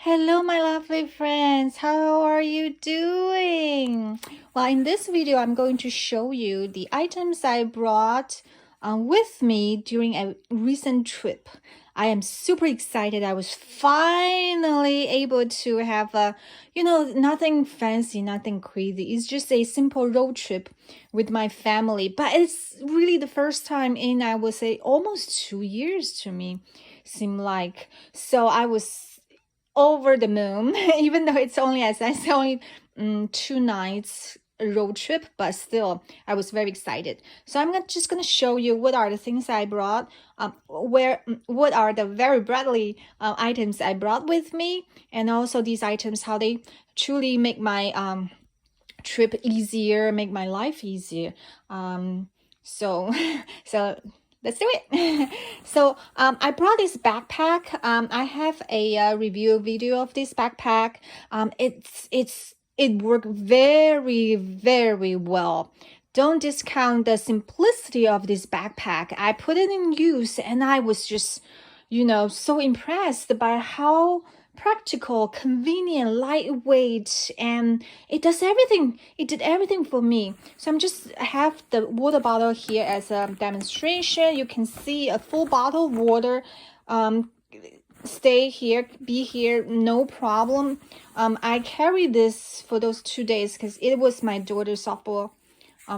Hello, my lovely friends. How are you doing? Well, in this video, I'm going to show you the items I brought with me during a recent trip. I am super excited. I was finally able to have nothing fancy, nothing crazy. It's just a simple road trip with my family. But it's really the first time in, I would say, almost 2 years to me, seem like. So I was over the moon, even though it's only, as I said, only 2 nights road trip, but still I was very excited. So just gonna show you what are the things I brought, what are the very Bradley items I brought with me, and also these items, how they truly make my trip easier, make my life easier. So so let's do it. So I brought this backpack. I have a review video of this backpack. It worked very well. Don't discount the simplicity of this backpack. I put it in use and I was just, so impressed by how practical, convenient, lightweight, and it does everything. It did everything for me. So I'm just have the water bottle here as a demonstration. You can see a full bottle of water. Stay here, be here, no problem. I carry this for those 2 days because it was my daughter's softball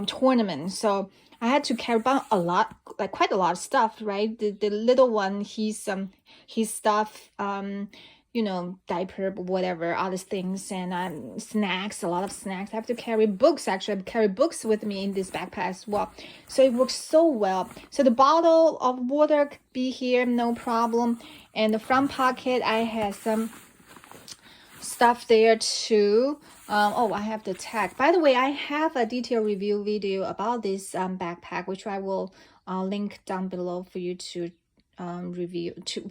tournament. So I had to carry about quite a lot of stuff, right? The little one, his stuff, diaper, whatever, other things, and snacks, a lot of snacks. I have to carry books. Actually, I carry books with me in this backpack as well. So it works so well. So the bottle of water could be here, no problem. And the front pocket, I have some stuff there too. I have the tag. By the way, I have a detailed review video about this backpack, which I will link down below for you to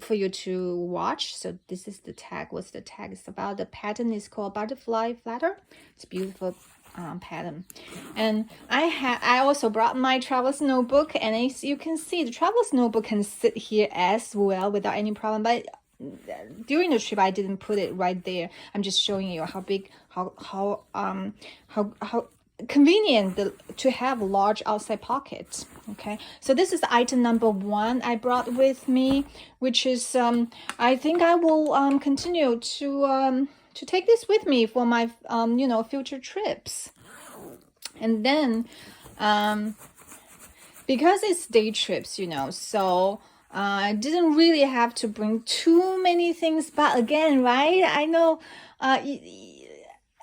for you to watch. So this is the tag. What's the tag? It's about. The pattern is called Butterfly Flatter. It's a beautiful pattern. And I also brought my traveler's notebook, and as you can see, the traveler's notebook can sit here as well without any problem. But during the trip, I didn't put it right there. I'm just showing you how big, how convenient to have large outside pockets. Okay, so this is item number 1 I brought with me, which is I think I will continue to take this with me for my future trips. And then because it's day trips, so I didn't really have to bring too many things, but again, right, I know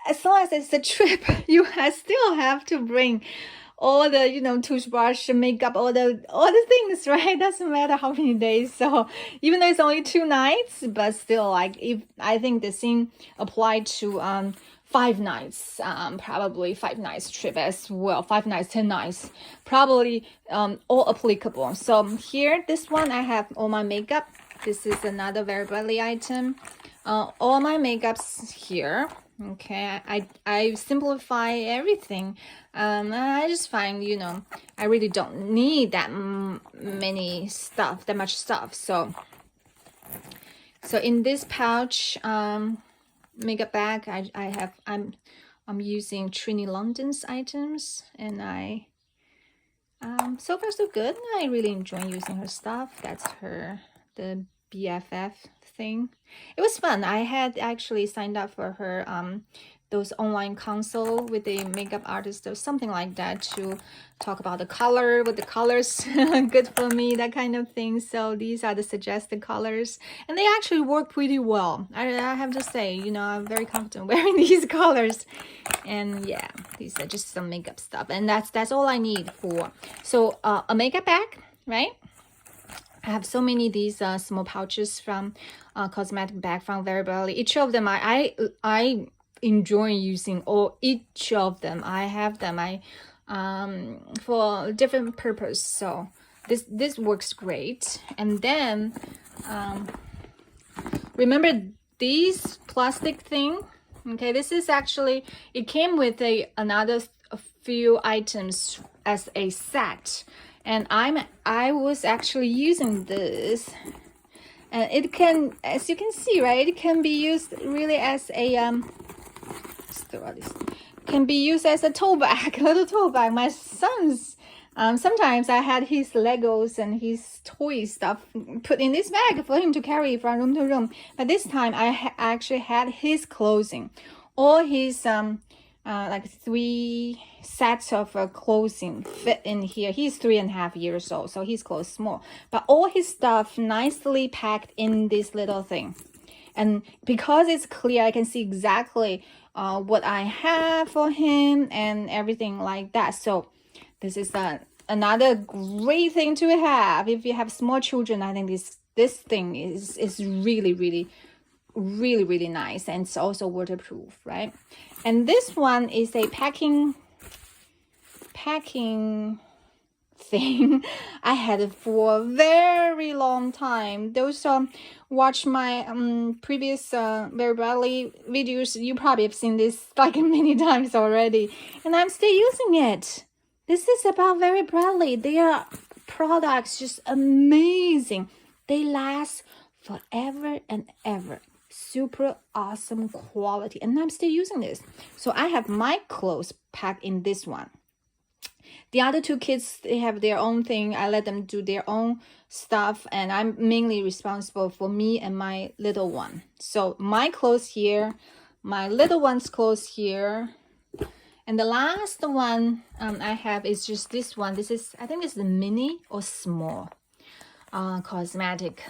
as long as it's a trip, you still have to bring all the toothbrush, makeup, all the things, right? Doesn't matter how many days. So even though it's only 2 nights, but still, like, if I think the same applied to 5 nights, probably 5 nights trip as well. 5 nights, 10 nights, probably all applicable. So here, this one, I have all my makeup. This is another very Bradley item. All my makeups here. Okay, I simplify everything. I just find, I really don't need that much stuff. So in this pouch, makeup bag, I'm using Trini London's items, and so far so good. I really enjoy using her stuff. That's the BFF thing. It was fun. I had actually signed up for her those online consult with a makeup artist or something like that, to talk about the color, what the colors good for me, that kind of thing. So these are the suggested colors, and they actually work pretty well. I have to say, I'm very confident wearing these colors. And yeah, these are just some makeup stuff, and that's all I need for. So a makeup bag, right? I have so many of these small pouches from cosmetic bag from Vera. Each of them I enjoy using, each of them. I have them for different purpose. So this works great. And then remember these plastic thing. Okay, this is actually, it came with a few items as a set. And I was actually using this And it can, as you can see, right, it can be used really as a can be used as a tote bag, little tote bag. My son's sometimes I had his Legos and his toy stuff put in this bag for him to carry from room to room. But this time I actually had his clothing, all his like 3 sets of clothing fit in here. He's 3.5 years old, so his clothes small, but all his stuff nicely packed in this little thing. And because it's clear, I can see exactly what I have for him and everything like that. So this is another great thing to have if you have small children. I think this thing is really nice, and it's also waterproof, right? And this one is a packing thing I had it for a very long time. Those watch my previous Very Bradley videos, you probably have seen this like many times already, and I'm still using it. This is about Very Bradley. Their products just amazing. They last forever and ever. Super awesome quality, and I'm still using this. So I have my clothes packed in this one. The other 2 kids, they have their own thing. I let them do their own stuff, and I'm mainly responsible for me and my little one. So my clothes here, my little one's clothes here, and the last one I have is just this one. This is, I think it's the mini or small cosmetic.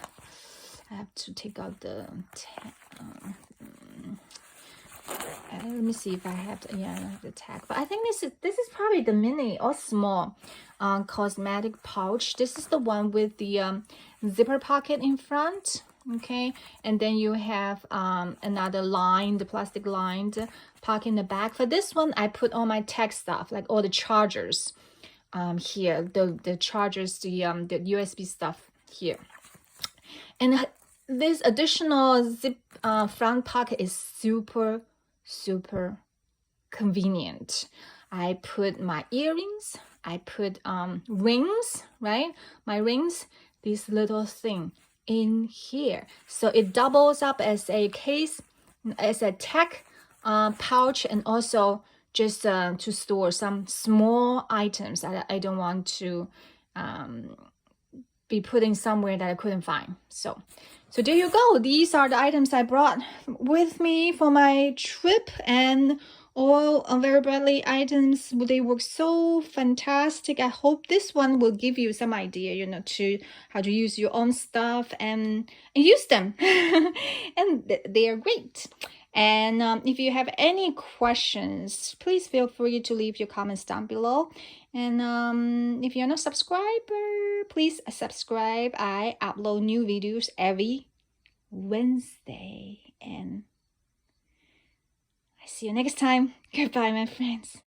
I have to take out the let me see if I have the, yeah, I have the tag, but I think this is probably the mini or small cosmetic pouch. This is the one with the zipper pocket in front, okay, and then you have another line, the plastic lined pocket in the back. For this one, I put all my tech stuff, like all the chargers here, the chargers, the USB stuff here. And this additional zip front pocket is super convenient. I put my earrings, I put rings, right? My rings, this little thing in here. So it doubles up as a case, as a tech pouch, and also just to store some small items that I don't want to be putting somewhere that I couldn't find. So there you go. These are the items I brought with me for my trip, and all Very Bradley items. They work so fantastic. I hope this one will give you some idea, you know, to how to use your own stuff and use them. And they are great. And if you have any questions, please feel free to leave your comments down below. And if you're not a subscriber, please subscribe. I upload new videos every Wednesday. And I see you next time. Goodbye, my friends.